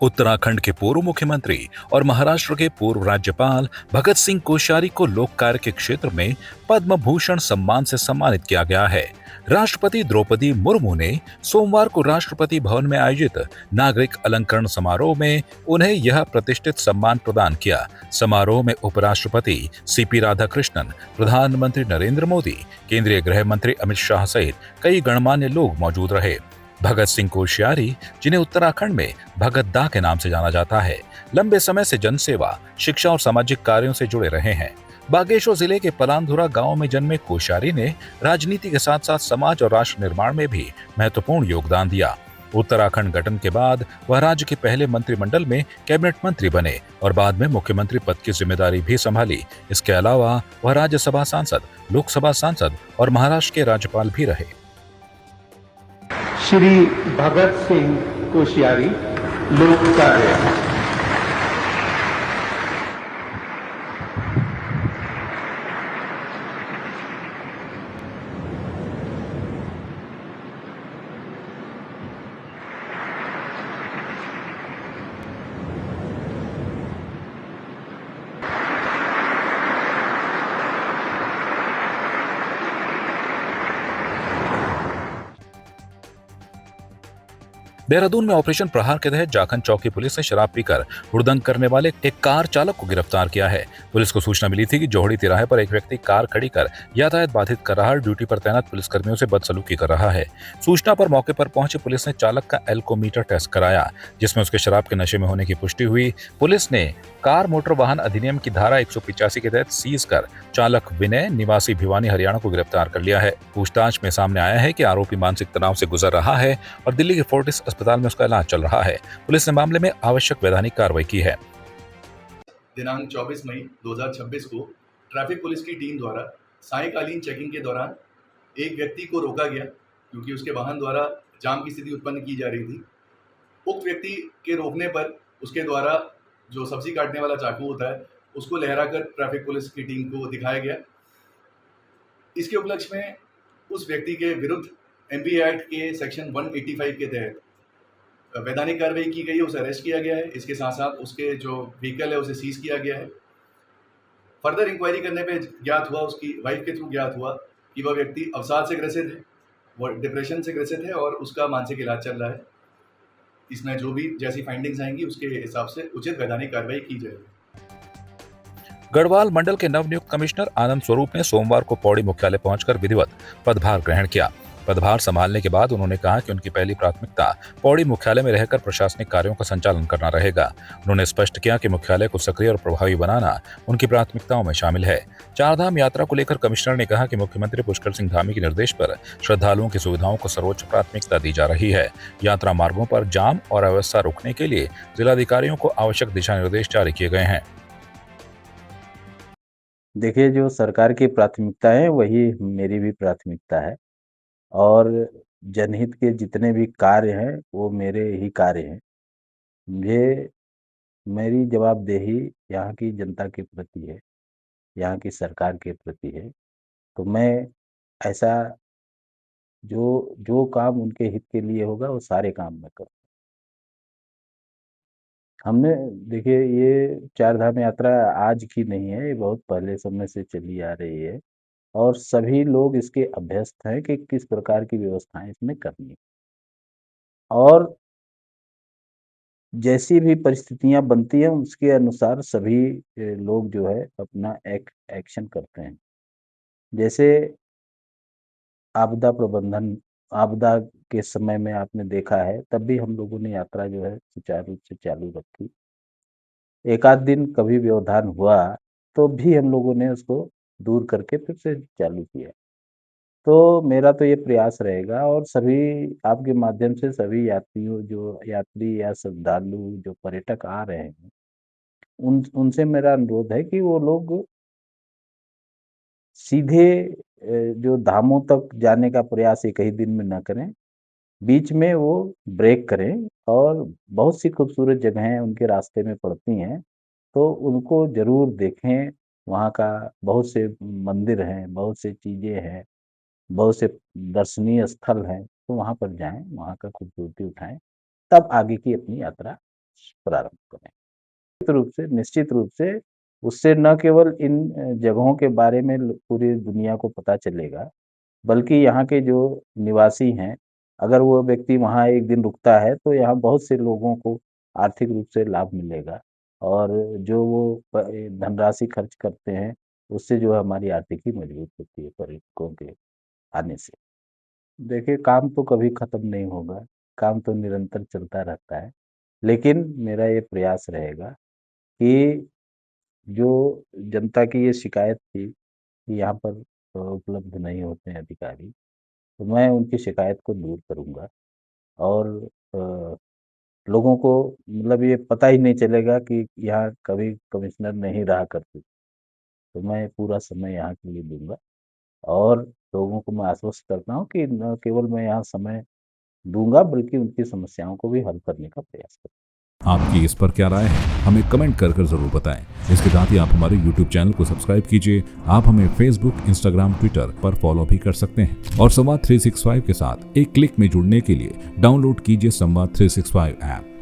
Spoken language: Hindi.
उत्तराखंड के पूर्व मुख्यमंत्री और महाराष्ट्र के पूर्व राज्यपाल भगत सिंह कोश्यारी को लोक कार्य के क्षेत्र में पद्म भूषण सम्मान से सम्मानित किया गया है। राष्ट्रपति द्रौपदी मुर्मू ने सोमवार को राष्ट्रपति भवन में आयोजित नागरिक अलंकरण समारोह में उन्हें यह प्रतिष्ठित सम्मान प्रदान किया। समारोह में उपराष्ट्रपति सीपी राधाकृष्णन, प्रधानमंत्री नरेंद्र मोदी, केंद्रीय गृह मंत्री अमित शाह सहित कई गणमान्य लोग मौजूद रहे। भगत सिंह कोश्यारी, जिन्हें उत्तराखंड में भगत दा के नाम से जाना जाता है, लंबे समय से जनसेवा, शिक्षा और सामाजिक कार्यों से जुड़े रहे हैं। बागेश्वर जिले के पलानधुरा गांव में जन्मे कोश्यारी ने राजनीति के साथ साथ समाज और राष्ट्र निर्माण में भी महत्वपूर्ण योगदान दिया। उत्तराखंड गठन के बाद वह राज्य के पहले मंत्रिमंडल में कैबिनेट मंत्री बने और बाद में मुख्यमंत्री पद की जिम्मेदारी भी संभाली। इसके अलावा वह राज्यसभा सांसद, लोकसभा सांसद और महाराष्ट्र के राज्यपाल भी रहे। श्री भगत सिंह कोश्यारी, लोक कार्य। देहरादून में ऑपरेशन प्रहार के तहत जाखन चौकी पुलिस ने शराब पीकर हुड़दंग करने वाले एक कार चालक को गिरफ्तार किया है। पुलिस को सूचना मिली थी कि जोहड़ी तिराहे पर एक व्यक्ति कार खड़ी कर यातायात बाधित कर रहा है, ड्यूटी पर तैनात पुलिसकर्मियों से बदसलूकी कर रहा है। सूचना पर मौके पर पहुंची पुलिस ने चालक का एल्कोमीटर टेस्ट कराया, जिसमें उसके शराब के नशे में होने की पुष्टि हुई। पुलिस ने कार मोटर वाहन अधिनियम की धारा 185 के तहत सीज कर चालक विनय, निवासी भिवानी, हरियाणा को गिरफ्तार कर लिया है। पूछताछ में सामने आया है कि आरोपी मानसिक तनाव से गुजर रहा है और दिल्ली के फोर्टिस अस्पताल में उसका इलाज चल रहा है। पुलिस ने मामले में आवश्यक वैधानिक कार्रवाई की है। दिनांक 24 मई 2026 को ट्रैफिक पुलिस की टीम द्वारा सायंकालीन चेकिंग के दौरान एक व्यक्ति को रोका गया क्योंकि उसके वाहन द्वारा जाम की स्थिति उत्पन्न की जा रही थी। उक्त व्यक्ति के रोकने पर उसके द्वारा जो सब्जी काटने वाला चाकू होता है उसको लहराकर ट्रैफिक पुलिस की टीम को दिखाया गया। इसके उपलक्ष्य में उस व्यक्ति के विरुद्ध एमपी एक्ट के सेक्शन 185 के तहत वैधानिक कार्रवाई की गई है, उसे अरेस्ट किया गया है। इसके साथ साथ उसके जो व्हीकल है उसे सीज किया गया है। फर्दर इंक्वायरी करने पे ज्ञात हुआ, उसकी वाइफ के थ्रू ज्ञात हुआ कि वह व्यक्ति अवसाद से ग्रसित है, वह डिप्रेशन से ग्रसित है और उसका मानसिक इलाज चल रहा है। इसमें जो भी जैसी फाइंडिंग्स आएंगी उसके हिसाब से उचित वैधानिक कार्रवाई की जाएगी। गढ़वाल मंडल के नवनियुक्त कमिश्नर आनंद स्वरूप ने सोमवार को पौड़ी मुख्यालय पहुंचकर विधिवत पदभार ग्रहण किया। पदभार संभालने के बाद उन्होंने कहा कि उनकी पहली प्राथमिकता पौड़ी मुख्यालय में रहकर प्रशासनिक कार्यों का संचालन करना रहेगा। उन्होंने स्पष्ट किया कि मुख्यालय को सक्रिय और प्रभावी बनाना उनकी प्राथमिकताओं में शामिल है। चारधाम यात्रा को लेकर कमिश्नर ने कहा कि मुख्यमंत्री पुष्कर सिंह धामी के निर्देश पर श्रद्धालुओं की सुविधाओं को सर्वोच्च प्राथमिकता दी जा रही है। यात्रा मार्गों पर जाम और अव्यवस्था रोकने के लिए जिलाधिकारियों को आवश्यक दिशा निर्देश जारी किए गए हैं। देखिए, जो सरकार की प्राथमिकता है वही मेरी भी प्राथमिकता है और जनहित के जितने भी कार्य हैं वो मेरे ही कार्य हैं। मुझे मेरी जवाबदेही यहाँ की जनता के प्रति है, यहाँ की सरकार के प्रति है। तो मैं ऐसा जो जो काम उनके हित के लिए होगा वो सारे काम मैं करूँ। हमने देखिए ये चारधाम यात्रा आज की नहीं है, ये बहुत पहले समय से चली आ रही है और सभी लोग इसके अभ्यस्त हैं कि किस प्रकार की व्यवस्थाएं इसमें करनी है। और जैसी भी परिस्थितियां बनती हैं उसके अनुसार सभी लोग जो है अपना एक्शन करते हैं। जैसे आपदा प्रबंधन, आपदा के समय में आपने देखा है तब भी हम लोगों ने यात्रा जो है सुचारू रूप से चालू रखी। एक आध दिन कभी व्यवधान हुआ तो भी हम लोगों ने उसको दूर करके फिर से चालू किया। तो मेरा तो ये प्रयास रहेगा और सभी आपके माध्यम से सभी यात्रियों, जो यात्री या श्रद्धालु जो पर्यटक आ रहे हैं उनसे मेरा अनुरोध है कि वो लोग सीधे जो धामों तक जाने का प्रयास एक ही दिन में न करें, बीच में वो ब्रेक करें और बहुत सी खूबसूरत जगहें उनके रास्ते में पड़ती हैं तो उनको ज़रूर देखें। वहाँ का बहुत से मंदिर हैं, बहुत सी चीज़ें हैं, बहुत से दर्शनीय स्थल हैं, तो वहाँ पर जाएँ, वहाँ का खूबसूरती उठाएँ, तब आगे की अपनी यात्रा प्रारंभ करें। निश्चित रूप से उससे न केवल इन जगहों के बारे में पूरी दुनिया को पता चलेगा, बल्कि यहाँ के जो निवासी हैं, अगर वो व्यक्ति वहाँ एक दिन रुकता है, तो यहाँ बहुत से लोगों को आर्थिक रूप से लाभ मिलेगा और जो वो धनराशि खर्च करते हैं, उससे जो है हमारी आर्थिकी मजबूत होती है पर्यटकों के आने से। देखिए, काम तो कभी खत्म नहीं होगा, काम तो निरंतर चलता रहता है, लेकिन मेरा ये प्रयास रहेगा कि जो जनता की ये शिकायत थी कि यहाँ पर उपलब्ध नहीं होते हैं अधिकारी, तो मैं उनकी शिकायत को दूर करूँगा और अ, लोगों को मतलब ये पता ही नहीं चलेगा कि यहाँ कभी कमिश्नर नहीं रहा करते। तो मैं पूरा समय यहाँ के लिए दूँगा और लोगों को मैं आश्वस्त करता हूँ कि न केवल मैं यहाँ समय दूँगा, बल्कि उनकी समस्याओं को भी हल करने का प्रयास करूँगा। आपकी इस पर क्या राय है, हमें कमेंट कर जरूर बताएं। इसके साथ ही आप हमारे YouTube चैनल को सब्सक्राइब कीजिए। आप हमें Facebook, Instagram, Twitter पर फॉलो भी कर सकते हैं और संवाद 365 के साथ एक क्लिक में जुड़ने के लिए डाउनलोड कीजिए संवाद 365 ऐप।